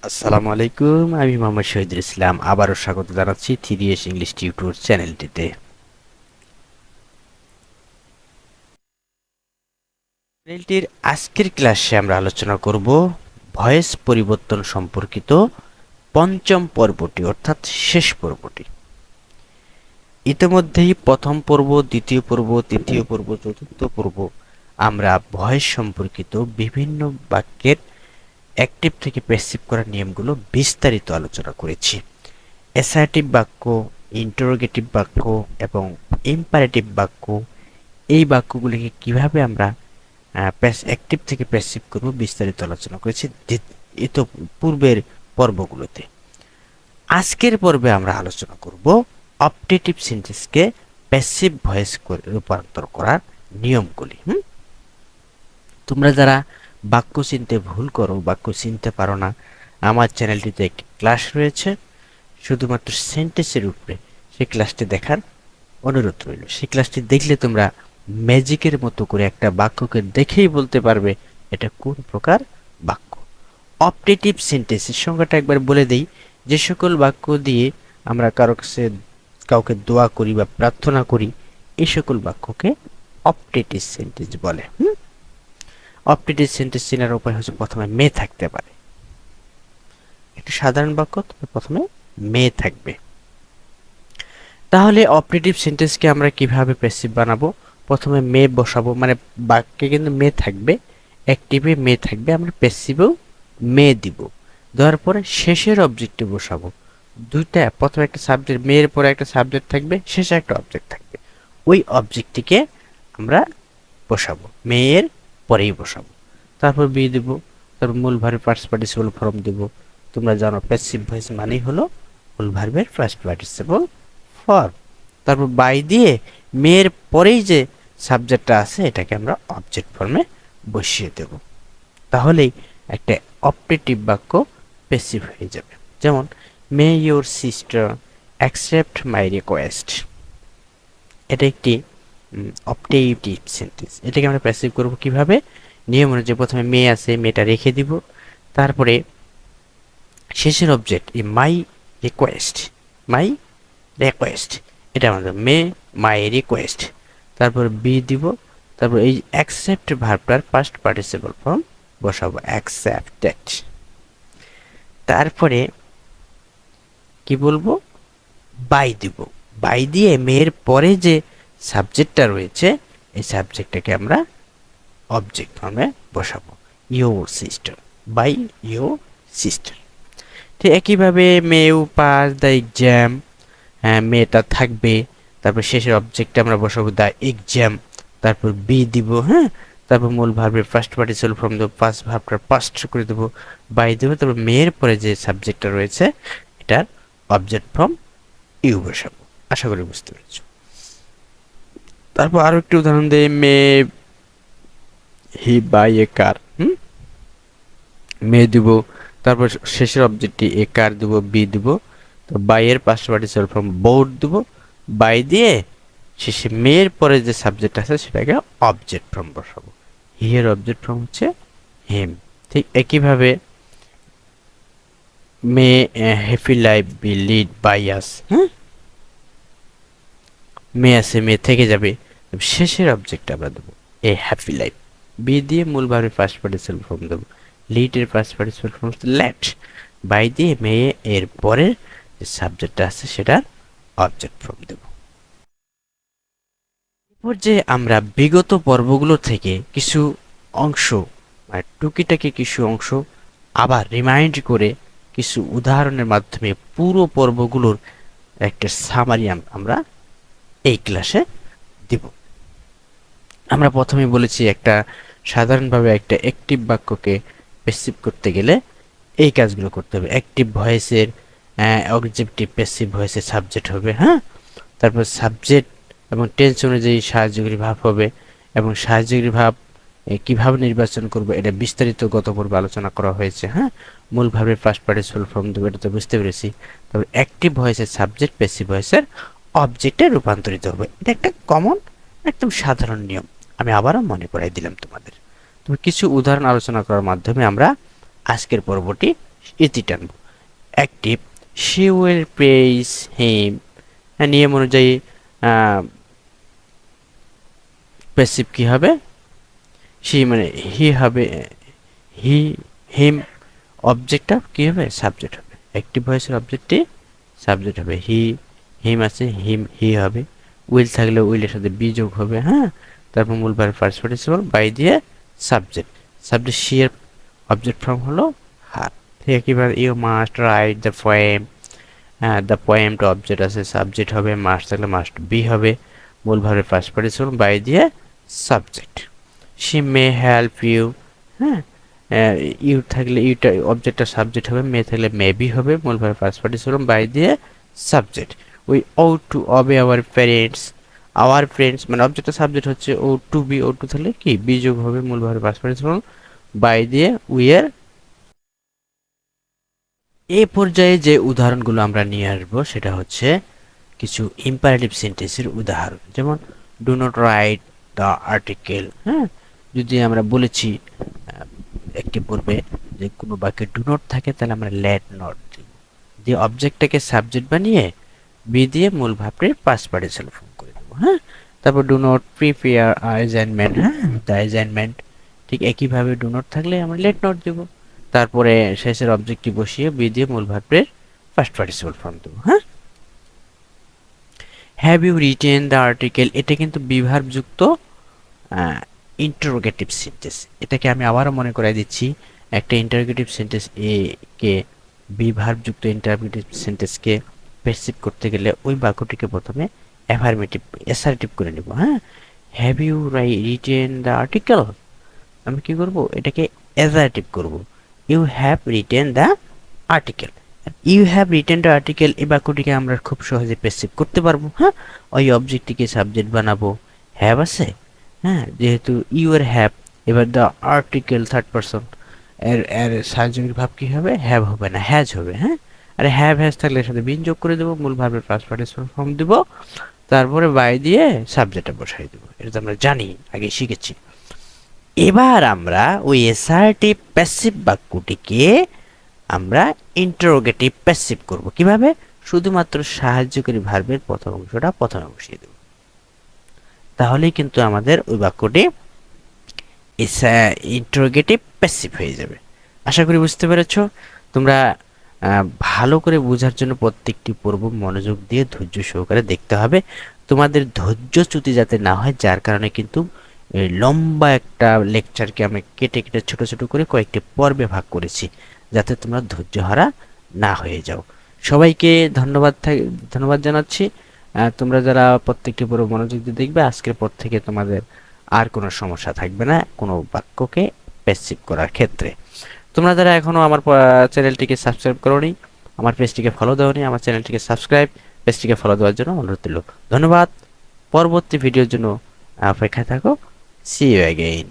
আসসালামু আলাইকুম, আমি মোহাম্মদ শহীদুল ইসলাম আবারও স্বাগত জানাচ্ছি 3S ইংলিশ টিউটর চ্যানেলটিতে। চ্যানেলটির আজকের ক্লাসে আমরা আলোচনা করব ভয়েস পরিবর্তন সম্পর্কিত পঞ্চম পর্বটি অর্থাৎ শেষ পর্বটি। ইতিমধ্যেই প্রথম পর্ব, দ্বিতীয় পর্ব, তৃতীয় পর্ব, চতুর্থ পর্ব আমরা ভয়েস সম্পর্কিত বিভিন্ন বাক্যের অ্যাক্টিভ থেকে প্যাসিভ করার নিয়মগুলো বিস্তারিত আলোচনা করেছি। অ্যাসার্টিভ বাক্য, ইন্টারোগেটিভ বাক্য এবং ইম্পারেটিভ বাক্য, এই বাক্যগুলিকে কিভাবে আমরা অ্যাক্টিভ থেকে প্যাসিভ করব বিস্তারিত আলোচনা করেছি পূর্বের পর্বগুলোতে। আজকের পর্বে আমরা আলোচনা করব অপটেটিভ সেন্টেন্সকে প্যাসিভ ভয়েস করে রূপান্তর করার নিয়মগুলি। তোমরা যারা বাক্য চিনতে ভুল করো, বাক্য চিনতে পারো না, আমার চ্যানেলটিতে একটি ক্লাস রয়েছে শুধুমাত্র সেন্টেন্সের উপরে, সেই ক্লাসটি দেখার অনুরোধ রইল। সেই ক্লাসটি দেখলে তোমরা ম্যাজিকের মতো করে একটা বাক্যকে দেখেই বলতে পারবে এটা কোন প্রকার বাক্য। অপটেটিভ সেন্টেন্সের সংজ্ঞাটা একবার বলে দেই। যে সকল বাক্য দিয়ে আমরা কারো কাছে কাউকে দোয়া করি বা প্রার্থনা করি, এই সকল বাক্যকে অপটেটিভ সেন্টেন্স বলে। অপটেটিভ সেন্টেন্স চেনার উপায় হচ্ছে প্রথমে মে থাকতে পারে। একটি সাধারণ বাক্য, তবে প্রথমে মে থাকবে। তাহলে অপারেটিভ সেন্টেন্সকে আমরা কিভাবে প্যাসিভ বানাবো? প্রথমে মে বসাবো, মানে বাক্যে কিন্তু মে থাকবে, অ্যাক্টিভে মে থাকবে, আমরা প্যাসিভেও মে দিব। দেওয়ার পরে শেষের অবজেক্টে বসাবো। দুইটা, প্রথমে একটা সাবজেক্ট, মেয়ের পরে একটা সাবজেক্ট থাকবে, শেষে একটা অবজেক্ট থাকবে। ওই অবজেক্টটিকে আমরা বসাবো, মেয়ের পরেই বসাবো। তারপর বি দিব, তারপর মূল ভার্বের ফার্স্ট পার্টিসিপল ফর্ম দিব। তোমরা জানো প্যাসিভ ভয়েস মানেই হলো মূল ভার্বের ফার্স্ট পার্টিসিপল ফর্ম। তারপর বাই দিয়ে মেয়ের পরেই যে সাবজেক্টটা আছে এটাকে আমরা অবজেক্ট ফর্মে বসিয়ে দেব। তাহলেই একটা অপটেটিভ বাক্য প্যাসিভ হয়ে যাবে। যেমন মে your sister accept my request, এটা একটি অপটেটিভ সেন্টেন্স। এটাকে আমরা প্যাসিভ করব কিভাবে? নিয়ম অনুযায়ী প্রথমে মে আছে, মেয়েটা রেখে দিব, তারপরে শেষের object my request, my request, এটা আমাদের মে মাই রিকোয়েস্ট। তারপর বি দিব, তারপর এই অ্যাকসেপ্ট ভার্বটার ফার্স্ট পার্টিসিপল ফর্ম বসাবো, অ্যাকসেপ্টেড। তারপরে কি বলবো? বাই দিব। বাই দিয়ে মেয়ের পরে যে সাবজেক্টটা রয়েছে এই সাবজেক্টটাকে আমরা অবজেক্ট ফর্মে বসাবো, your sister, by your sister. ঠিক একইভাবে may you pass the exam, মেয়েটা থাকবে, তারপর শেষের অবজেক্টে আমরা বসাবো দ্য এক্সাম, তারপর বি দিব, তারপর মূল ভার্বের ফার্স্ট পার্টিসিপল ফর্ম দেবো, ফার্স্ট ভার্বটা ফার্স্ট করে দেবো, বাই দেবো, তারপর মেয়ের পরে যে সাবজেক্টটা রয়েছে এটার অবজেক্ট ফর্ম ইউ বসাবো। আশা করি বুঝতে পেরেছো। তারপর আরো একটি উদাহরণ দেই, মে হি বাই এ কার, মে দিব, তারপর শেষের অবজেক্টটি এ কার দিব, বি দিব, তো বাই এর পাঁচটা পার্টিসিপল ফর্ম বোর্ড দিব, বাই দিয়ে শেষে মেয়ের পরে যে সাবজেক্ট আছে সেটাকে অবজেক্ট ফর্ম বসাবো, হিয়ার অবজেক্ট ফর্ম হচ্ছে হিম। ঠিক একইভাবে may happy life be led by us, may আছে, মে থেকে যাবে, শেষের অবজেক্ট আমরা দেবো এ হ্যাপি লাইফ, বি দিয়ে মূল ভাবে ফার্স্ট পার্টিসিপল ফর্ম দেবো, লিড এর ফার্স্ট পার্টিসিপল ফর্ম হচ্ছে লেট, বাই দিয়ে মেয়ে এর পরের যে সাবজেক্টটা আছে সেটার অবজেক্ট ফর্ম দেব। এরপর যে আমরা বিগত পর্বগুলো থেকে কিছু অংশ, মানে টুকিটাকি কিছু অংশ আবার রিমাইন্ড করে কিছু উদাহরণের মাধ্যমে পুরো পর্বগুলোর একটা সামারি আমরা এই ক্লাসে দিব। আমরা প্রথমে বলেছি একটা সাধারণভাবে একটা অ্যাক্টিভ বাক্যকে প্যাসিভ করতে গেলে এই কাজগুলো করতে হবে। অ্যাক্টিভ ভয়েসের অবজেক্টিভ প্যাসিভ ভয়েসের সাবজেক্ট হবে, তারপর সাবজেক্ট এবং টেন্স অনুযায়ী সাহায্যকারী ভাব হবে, এবং সাহায্যকারী ভাব কিভাবে নির্বাচন করব এটা বিস্তারিত গত পর্বে আলোচনা করা হয়েছে। মূল ভাবের ফার্স্ট পার্টিসিপল ফর্ম দেবো, এটা তো বুঝতে পেরেছি। তারপর অ্যাক্টিভ ভয়েসের সাবজেক্ট প্যাসিভ ভয়েসের অবজেক্টে রূপান্তরিত হবে। এটা একটা কমন, একদম সাধারণ নিয়ম। আমি আবারও মনে করাই দিলাম তোমাদের। তবে কিছু উদাহরণ আলোচনা করার মাধ্যমে আমরা আজকের পর্বটি ইতি টানবো। অ্যাক্টিভ, শি উইল প্রেইজ হিম, নিয়ম অনুযায়ী প্যাসিভ কি হবে, সি মানে হি হবে, হি হিম অবজেক্টটা কি হবে, সাবজেক্ট হবে। অ্যাক্টিভ ভয়েসের অবজেক্টটি সাবজেক্ট হবে, হি হিম আছে, হিম হি হবে। উইল থাকলে উইলের সাথে বি যোগ হবে, হ্যাঁ। তারপর মূল ভার্ব ফার্স্ট পার্টিসিপল বাই দিয়ে সাবজেক্ট, সাবজেক্ট সি এর অবজেক্ট ফর্ম হলো হার। ঠিক একইভাবে you must write the poem, হ্যাঁ দ্য পোয়েমটা অবজেক্ট আছে, সাবজেক্ট হবে, মাস্ট থাকলে মাস্ট বি হবে, মূল ভার্বের ফার্স্ট পার্টিসিপল বাই দিয়ে subject. She may help you, হ্যাঁ ইউ থাকলে ইউটা অবজেক্টটা সাবজেক্ট হবে, মে থাকলে মে বি হবে, মূল ভার্ব ফার্স্ট পার্টিসিপল বাই দিয়ে subject. We ought to অবে our parents, our friends মানে অবজেক্টটা সাবজেক্ট হচ্ছে, ও টু বি, ও টু থাকলে কি বি যোগ হবে, মূল ভার্ব ফার্স্ট পার্টিসিপল বাই দিয়ে উই এর। এই পর্যায়ে যে উদাহরণগুলো আমরা নিয়ে আসবো সেটা হচ্ছে কিছু ইম্পারেটিভ সেন্টেন্সের উদাহরণ, যেমন do not write the article, হ্যাঁ। যদি আমরা বলেছি একটি পূর্বে যে কোনো বাক্যে ডু নট থাকে তাহলে আমরা লেট নট দিয়ে অবজেক্টটাকে সাবজেক্ট বানিয়ে বি দিয়ে মূল ভাবটির পাস্ট পার্টিসিপল ফর্ম করে দেবো, হ্যাঁ। তারপর ডু নট প্রিপেয়ার অ্যাসাইনমেন্ট, হ্যাঁ দ্য অ্যাসাইনমেন্ট, ঠিক একইভাবে ডু নট থাকলে আমরা লেট নট দেবো, তারপরে শেষের অবজেক্টটি বসিয়ে বি দিয়ে মূল ভার্বের ফার্স্ট পার্টিসিপল ফর্ম দেবো, হ্যাঁ। Have you written the article, এটা কিন্তু বিভার্ব যুক্ত ইন্টারোগেটিভ সেন্টেন্স। এটাকে আমি আবারও মনে করাই দিচ্ছি, একটা ইন্টারোগেটিভ সেন্টেন্স এ কে বিভার্ব যুক্ত ইন্টারোগেটিভ সেন্টেন্সকে পেরসিভ করতে গেলে ওই বাক্যটিকে প্রথমে অ্যাফার্মেটিভ অ্যাসার্টিভ করে নিব, হ্যাঁ। Have you written the article, আমি কি করব, এটাকে অ্যাসার্টিভ করব, you have written the article. You have written the article এই বাক্যটিকে আমরা খুব সহজে পেসিভ করতে পারবো, হ্যাঁ। ওই অবজেক্টটিকে সাবজেক্ট বানাবো, হ্যাভ আছে, হ্যাঁ, যেহেতু ইউ এর হ্যাভ, এবার দ্য আর্টিকেল থার্ড পারসন, এর এর সাহায্যের ভাব কি হবে, হ্যাভ হবে না হ্যাজ হবে, হ্যাঁ। আর হ্যাভ হ্যাজ থাকলে এর সাথে বিন যোগ করে দেবো, মূল ভার্বের ফার্স্ট পার্টিসিপল ফর্ম দিব, তারপরে বাই দিয়ে সাবজেক্টটা বসাই দেবো। এটা তো আমরা জানি, আগে শিখেছি। এবার আমরা ওই এসআরটিভ প্যাসিভ বাক্যটিকে আমরা ইন্টারোগেটিভ প্যাসিভ করব কিভাবে, শুধুমাত্র সাহায্যকারী ভার্বের প্রথম অংশটা প্রথমে বসিয়ে দেব, তাহলেই কিন্তু আমাদের ওই বাক্যটি ইন্টারোগেটিভ প্যাসিভ হয়ে যাবে। আশা করি বুঝতে পেরেছো। তোমরা ভালো করে বোঝার জন্য প্রত্যেকটি পর্ব মনোযোগ দিয়ে ধৈর্য সহকারে দেখতে হবে, তোমাদের ধৈর্যচ্যুতি যাতে না হয়, যার কারণে কিন্তু লম্বা একটা লেকচারকে আমি কেটে কেটে ছোট ছোট করে কয়েকটি পর্বে ভাগ করেছি, যাতে তোমরা ধৈর্যহারা না হয়ে যাও। সবাইকে ধন্যবাদ জানাচ্ছি। তোমরা যারা প্রত্যেকটি পর্ব মনোযোগ দিয়ে দেখবে, আজকের পর থেকে তোমাদের আর কোনো সমস্যা থাকবে না কোনো বাক্যকে প্যাসিভ করার ক্ষেত্রে। তোমরা যারা এখনো আমার চ্যানেলটিকে সাবস্ক্রাইব করোনি, আমার পেজটিকে ফলো দাওনি, আমার চ্যানেলটিকে সাবস্ক্রাইব, পেজটিকে ফলো দেওয়ার জন্য অনুরোধ রইল। ধন্যবাদ। পরবর্তী ভিডিওর জন্য অপেক্ষায় থাকো। See you again.